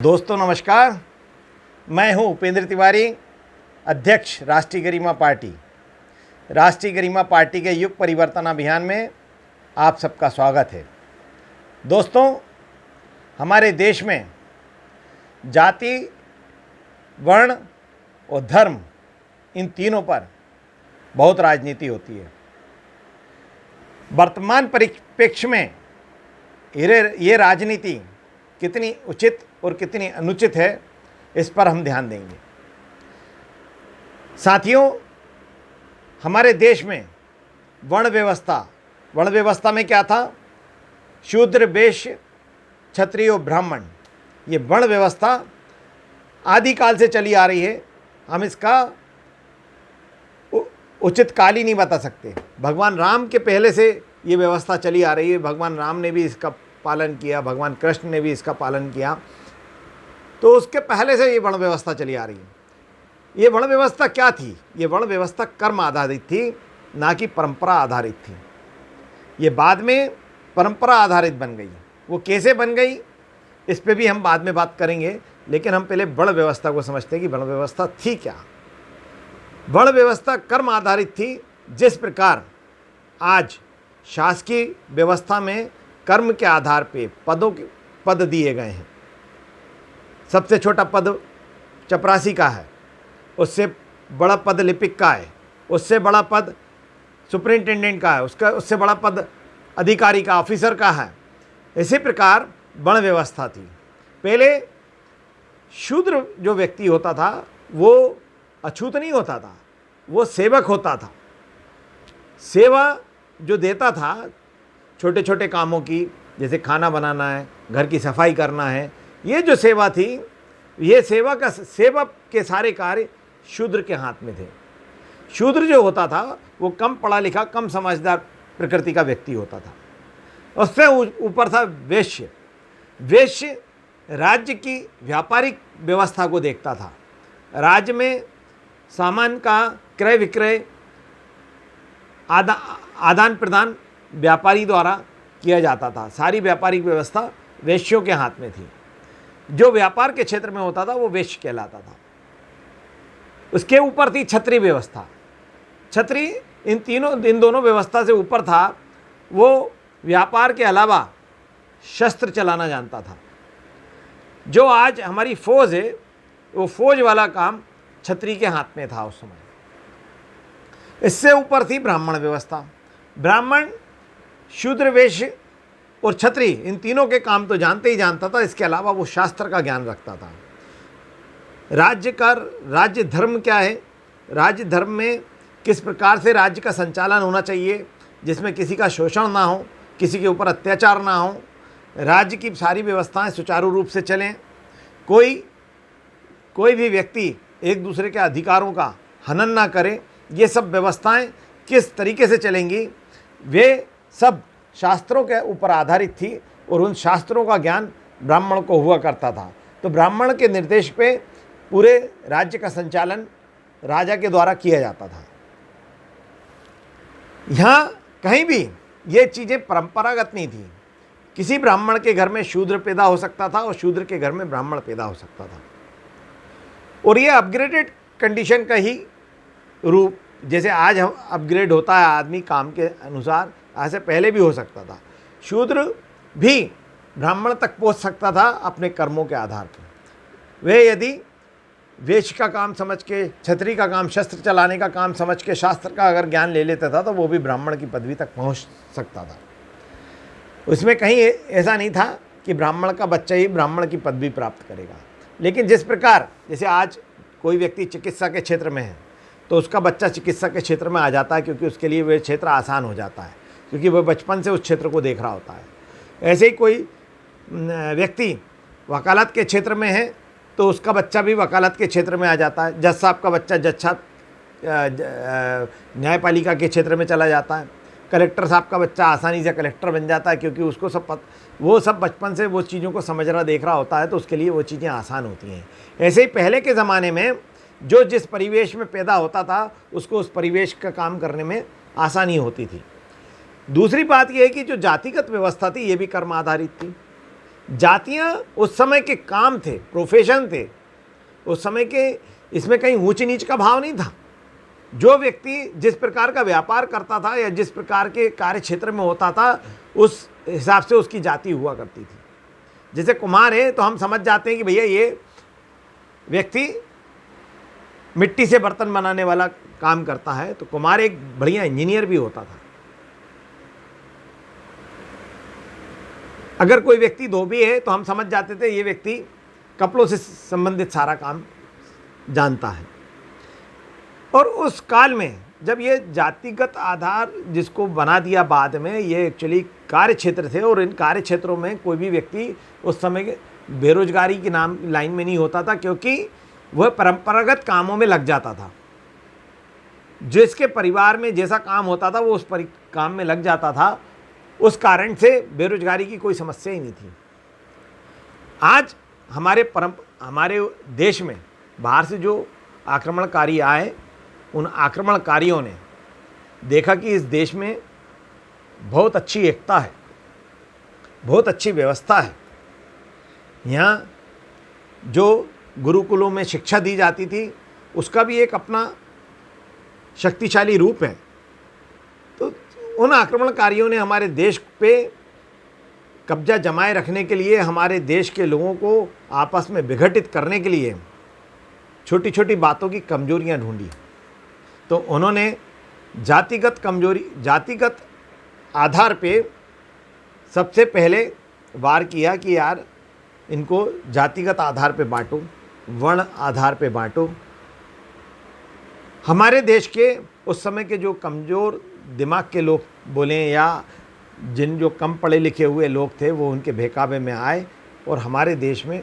दोस्तों नमस्कार, मैं हूं उपेंद्र तिवारी, अध्यक्ष राष्ट्रीय गरिमा पार्टी। राष्ट्रीय गरिमा पार्टी के युग परिवर्तन अभियान में आप सबका स्वागत है। दोस्तों, हमारे देश में जाति, वर्ण और धर्म, इन तीनों पर बहुत राजनीति होती है। वर्तमान परिप्रेक्ष्य में ये राजनीति कितनी उचित और कितनी अनुचित है, इस पर हम ध्यान देंगे। साथियों, हमारे देश में वर्ण व्यवस्था में क्या था? शूद्र, वैश्य, क्षत्रिय और ब्राह्मण, ये वर्ण व्यवस्था आदिकाल से चली आ रही है। हम इसका उचित काल ही नहीं बता सकते। भगवान राम के पहले से ये व्यवस्था चली आ रही है। भगवान राम ने भी इसका पालन किया, भगवान कृष्ण ने भी इसका पालन किया। तो उसके पहले से ये वर्ण व्यवस्था चली आ रही है। ये वर्ण व्यवस्था क्या थी? ये वर्ण व्यवस्था कर्म आधारित थी, ना कि परंपरा आधारित थी। ये बाद में परंपरा आधारित बन गई। वो कैसे बन गई, इस पे भी हम बाद में बात करेंगे, लेकिन हम पहले वर्ण व्यवस्था को समझते हैं कि वर्ण व्यवस्था थी क्या। वर्ण व्यवस्था कर्म आधारित थी। जिस प्रकार आज शासकीय व्यवस्था में कर्म के आधार पे पद दिए गए हैं। सबसे छोटा पद चपरासी का है, उससे बड़ा पद लिपिक का है, उससे बड़ा पद सुपरिंटेंडेंट का है, उससे बड़ा पद अधिकारी का, ऑफिसर का है। इसी प्रकार वर्ण व्यवस्था थी। पहले शूद्र जो व्यक्ति होता था वो अछूत नहीं होता था, वो सेवक होता था। सेवा जो देता था छोटे छोटे कामों की, जैसे खाना बनाना है, घर की सफाई करना है, ये जो सेवा थी, ये सेवक के सारे कार्य शूद्र के हाथ में थे। शूद्र जो होता था वो कम पढ़ा लिखा, कम समझदार प्रकृति का व्यक्ति होता था। उससे ऊपर था वैश्य। वैश्य राज्य की व्यापारिक व्यवस्था को देखता था। राज्य में सामान का क्रय विक्रय, आदान प्रदान व्यापारी द्वारा किया जाता था। सारी व्यापारिक व्यवस्था वैश्यों के हाथ में थी। जो व्यापार के क्षेत्र में होता था वो वैश्य कहलाता था। उसके ऊपर थी क्षत्रिय व्यवस्था। क्षत्रिय इन दोनों व्यवस्था से ऊपर था। वो व्यापार के अलावा शस्त्र चलाना जानता था। जो आज हमारी फौज है, वो फौज वाला काम क्षत्रिय के हाथ में था उस समय। इससे ऊपर थी ब्राह्मण व्यवस्था। ब्राह्मण, शूद्र, वैश्य और क्षत्रिय, इन तीनों के काम तो जानते ही जानता था। इसके अलावा वो शास्त्र का ज्ञान रखता था। राज्य धर्म क्या है? राज्य धर्म में किस प्रकार से राज्य का संचालन होना चाहिए, जिसमें किसी का शोषण ना हो, किसी के ऊपर अत्याचार ना हो, राज्य की सारी व्यवस्थाएं सुचारू रूप से चलें, कोई भी व्यक्ति एक दूसरे के अधिकारों का हनन ना करे। ये सब व्यवस्थाएं किस तरीके से चलेंगी, वे सब शास्त्रों के ऊपर आधारित थी और उन शास्त्रों का ज्ञान ब्राह्मण को हुआ करता था। तो ब्राह्मण के निर्देश पे पूरे राज्य का संचालन राजा के द्वारा किया जाता था। यहाँ कहीं भी ये चीज़ें परंपरागत नहीं थी। किसी ब्राह्मण के घर में शूद्र पैदा हो सकता था और शूद्र के घर में ब्राह्मण पैदा हो सकता था। और ये अपग्रेडेड कंडीशन का ही रूप, जैसे आज हम अपग्रेड होता है आदमी काम के अनुसार, ऐसे पहले भी हो सकता था। शूद्र भी ब्राह्मण तक पहुंच सकता था अपने कर्मों के आधार पर। वे यदि वैश्य का काम समझ के, क्षत्रिय का काम शस्त्र चलाने का काम समझ के शास्त्र का अगर ज्ञान ले लेता था, तो वो भी ब्राह्मण की पदवी तक पहुंच सकता था। उसमें कहीं ऐसा नहीं था कि ब्राह्मण का बच्चा ही ब्राह्मण की पदवी प्राप्त करेगा। लेकिन जिस प्रकार, जैसे आज कोई व्यक्ति चिकित्सा के क्षेत्र में है तो उसका बच्चा चिकित्सा के क्षेत्र में आ जाता है, क्योंकि उसके लिए वह क्षेत्र आसान हो जाता है, क्योंकि वह बचपन से उस क्षेत्र को देख रहा होता है। ऐसे ही कोई व्यक्ति वकालत के क्षेत्र में है तो उसका बच्चा भी वकालत के क्षेत्र में आ जाता है। जज साहब का बच्चा जज साहब न्यायपालिका के क्षेत्र में चला जाता है। कलेक्टर साहब का बच्चा आसानी से कलेक्टर बन जाता है, क्योंकि उसको वो सब बचपन से वो चीज़ों को समझ रहा देख रहा होता है, तो उसके लिए वो चीज़ें आसान होती हैं। ऐसे ही पहले के ज़माने में जो जिस परिवेश में पैदा होता था, उसको उस परिवेश का काम करने में आसानी होती थी। दूसरी बात यह है कि जो जातिगत व्यवस्था थी, ये भी कर्म आधारित थी। जातियां उस समय के काम थे, प्रोफेशन थे, उस समय के, इसमें कहीं ऊंच नीच का भाव नहीं था। जो व्यक्ति जिस प्रकार का व्यापार करता था या जिस प्रकार के कार्य क्षेत्र में होता था, उस हिसाब से उसकी जाति हुआ करती थी। जैसे कुम्हार है तो हम समझ जाते हैं कि भैया ये व्यक्ति मिट्टी से बर्तन बनाने वाला काम करता है, तो कुम्हार एक बढ़िया इंजीनियर भी होता था। अगर कोई व्यक्ति धोबी है तो हम समझ जाते थे ये व्यक्ति कपड़ों से संबंधित सारा काम जानता है। और उस काल में जब ये जातिगत आधार जिसको बना दिया बाद में, ये एक्चुअली कार्य क्षेत्र थे, और इन कार्य क्षेत्रों में कोई भी व्यक्ति उस समय के बेरोजगारी के नाम लाइन में नहीं होता था, क्योंकि वह परंपरागत कामों में लग जाता था। जिसके परिवार में जैसा काम होता था वो उस काम में लग जाता था। उस कारण से बेरोजगारी की कोई समस्या ही नहीं थी। आज हमारे देश में बाहर से जो आक्रमणकारी आए, उन आक्रमणकारियों ने देखा कि इस देश में बहुत अच्छी एकता है, बहुत अच्छी व्यवस्था है। यहाँ जो गुरुकुलों में शिक्षा दी जाती थी उसका भी एक अपना शक्तिशाली रूप है। तो उन आक्रमणकारियों ने हमारे देश पे कब्जा जमाए रखने के लिए, हमारे देश के लोगों को आपस में विघटित करने के लिए छोटी छोटी बातों की कमजोरियां ढूंढी। तो उन्होंने जातिगत आधार पे सबसे पहले वार किया कि यार इनको जातिगत आधार पे बांटो, वर्ण आधार पे बांटो। हमारे देश के उस समय के जो कमज़ोर दिमाग के लोग बोलें या जो कम पढ़े लिखे हुए लोग थे वो उनके बहकावे में आए, और हमारे देश में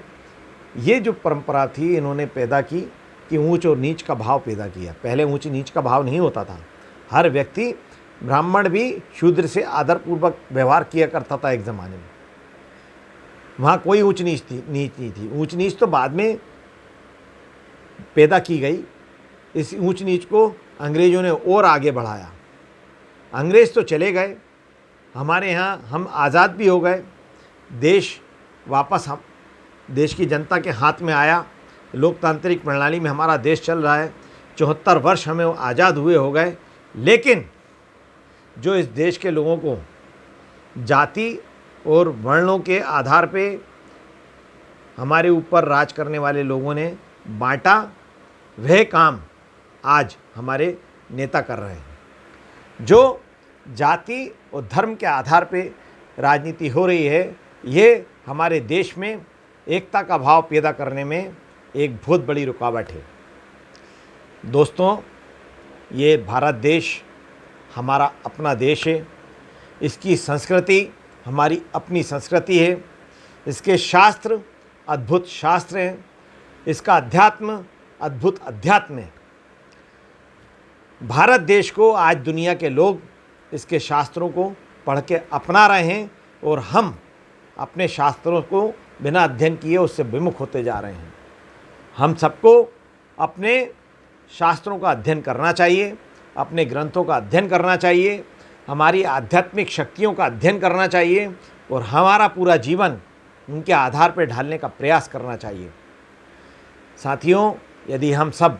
ये जो परंपरा थी इन्होंने पैदा की कि ऊंच और नीच का भाव पैदा किया। पहले ऊंच नीच का भाव नहीं होता था। हर व्यक्ति, ब्राह्मण भी शूद्र से आदरपूर्वक व्यवहार किया करता था एक ज़माने में। वहाँ कोई ऊंच नीच नहीं थी। ऊंच नीच तो बाद में पैदा की गई। इस ऊंच नीच को अंग्रेज़ों ने और आगे बढ़ाया। अंग्रेज़ तो चले गए, हमारे यहाँ हम आज़ाद भी हो गए, देश वापस हम देश की जनता के हाथ में आया, लोकतांत्रिक प्रणाली में हमारा देश चल रहा है। 74 वर्ष हमें आज़ाद हुए हो गए, लेकिन जो इस देश के लोगों को जाति और वर्णों के आधार पे हमारे ऊपर राज करने वाले लोगों ने बांटा, वह काम आज हमारे नेता कर रहे हैं। जो जाति और धर्म के आधार पे राजनीति हो रही है, ये हमारे देश में एकता का भाव पैदा करने में एक बहुत बड़ी रुकावट है। दोस्तों, ये भारत देश हमारा अपना देश है। इसकी संस्कृति हमारी अपनी संस्कृति है। इसके शास्त्र अद्भुत शास्त्र हैं। इसका अध्यात्म अद्भुत अध्यात्म है। भारत देश को आज दुनिया के लोग इसके शास्त्रों को पढ़ के अपना रहे हैं, और हम अपने शास्त्रों को बिना अध्ययन किए उससे विमुख होते जा रहे हैं। हम सबको अपने शास्त्रों का अध्ययन करना चाहिए, अपने ग्रंथों का अध्ययन करना चाहिए, हमारी आध्यात्मिक शक्तियों का अध्ययन करना चाहिए, और हमारा पूरा जीवन उनके आधार पर ढालने का प्रयास करना चाहिए। साथियों, यदि हम सब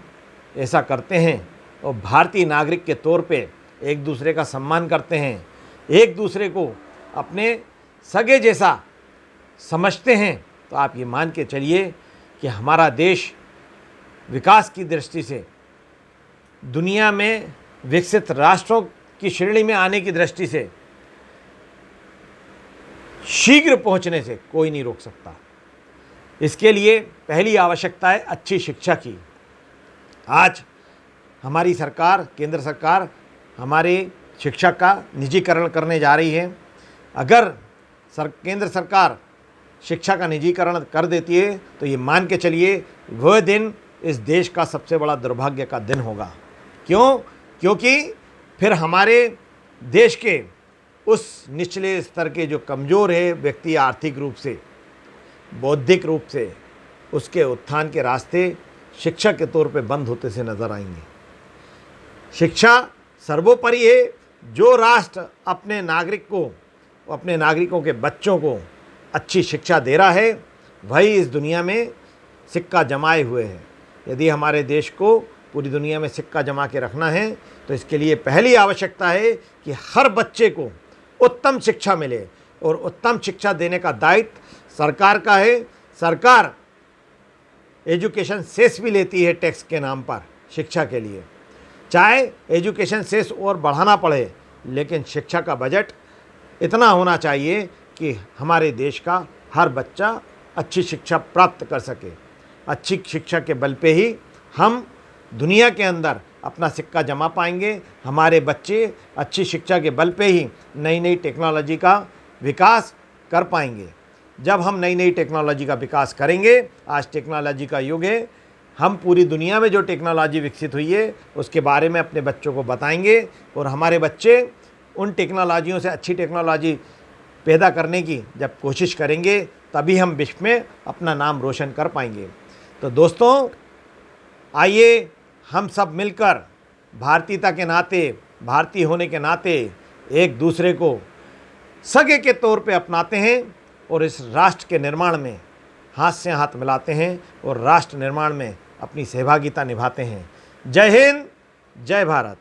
ऐसा करते हैं और भारतीय नागरिक के तौर पे एक दूसरे का सम्मान करते हैं, एक दूसरे को अपने सगे जैसा समझते हैं, तो आप ये मान के चलिए कि हमारा देश विकास की दृष्टि से दुनिया में विकसित राष्ट्रों की श्रेणी में आने की दृष्टि से शीघ्र पहुंचने से कोई नहीं रोक सकता। इसके लिए पहली आवश्यकता है अच्छी शिक्षा की। आज हमारी सरकार, केंद्र सरकार, हमारे शिक्षा का निजीकरण करने जा रही है। अगर केंद्र सरकार शिक्षा का निजीकरण कर देती है तो ये मान के चलिए वह दिन इस देश का सबसे बड़ा दुर्भाग्य का दिन होगा। क्यों? क्योंकि फिर हमारे देश के उस निचले स्तर के जो कमज़ोर है व्यक्ति, आर्थिक रूप से, बौद्धिक रूप से, उसके उत्थान के रास्ते शिक्षा के तौर पे बंद होते से नज़र आएंगे। शिक्षा सर्वोपरि है। जो राष्ट्र अपने नागरिक को, अपने नागरिकों के बच्चों को अच्छी शिक्षा दे रहा है वही इस दुनिया में सिक्का जमाए हुए है। यदि हमारे देश को पूरी दुनिया में सिक्का जमा के रखना है तो इसके लिए पहली आवश्यकता है कि हर बच्चे को उत्तम शिक्षा मिले, और उत्तम शिक्षा देने का दायित्व सरकार का है। सरकार एजुकेशन सेस भी लेती है टैक्स के नाम पर शिक्षा के लिए। चाहे एजुकेशन सेस और बढ़ाना पड़े, लेकिन शिक्षा का बजट इतना होना चाहिए कि हमारे देश का हर बच्चा अच्छी शिक्षा प्राप्त कर सके। अच्छी शिक्षा के बल पे ही हम दुनिया के अंदर अपना सिक्का जमा पाएंगे। हमारे बच्चे अच्छी शिक्षा के बल पे ही नई नई टेक्नोलॉजी का विकास कर पाएंगे। जब हम नई नई टेक्नोलॉजी का विकास करेंगे, आज टेक्नोलॉजी का युग है, हम पूरी दुनिया में जो टेक्नोलॉजी विकसित हुई है उसके बारे में अपने बच्चों को बताएंगे, और हमारे बच्चे उन टेक्नोलॉजियों से अच्छी टेक्नोलॉजी पैदा करने की जब कोशिश करेंगे तभी हम विश्व में अपना नाम रोशन कर पाएंगे। तो दोस्तों, आइए हम सब मिलकर भारतीयता के नाते, भारतीय होने के नाते एक दूसरे को सगे के तौर पे अपनाते हैं और इस राष्ट्र के निर्माण में हाथ से हाथ मिलाते हैं और राष्ट्र निर्माण में अपनी सहभागिता निभाते हैं। जय हिंद, जय भारत।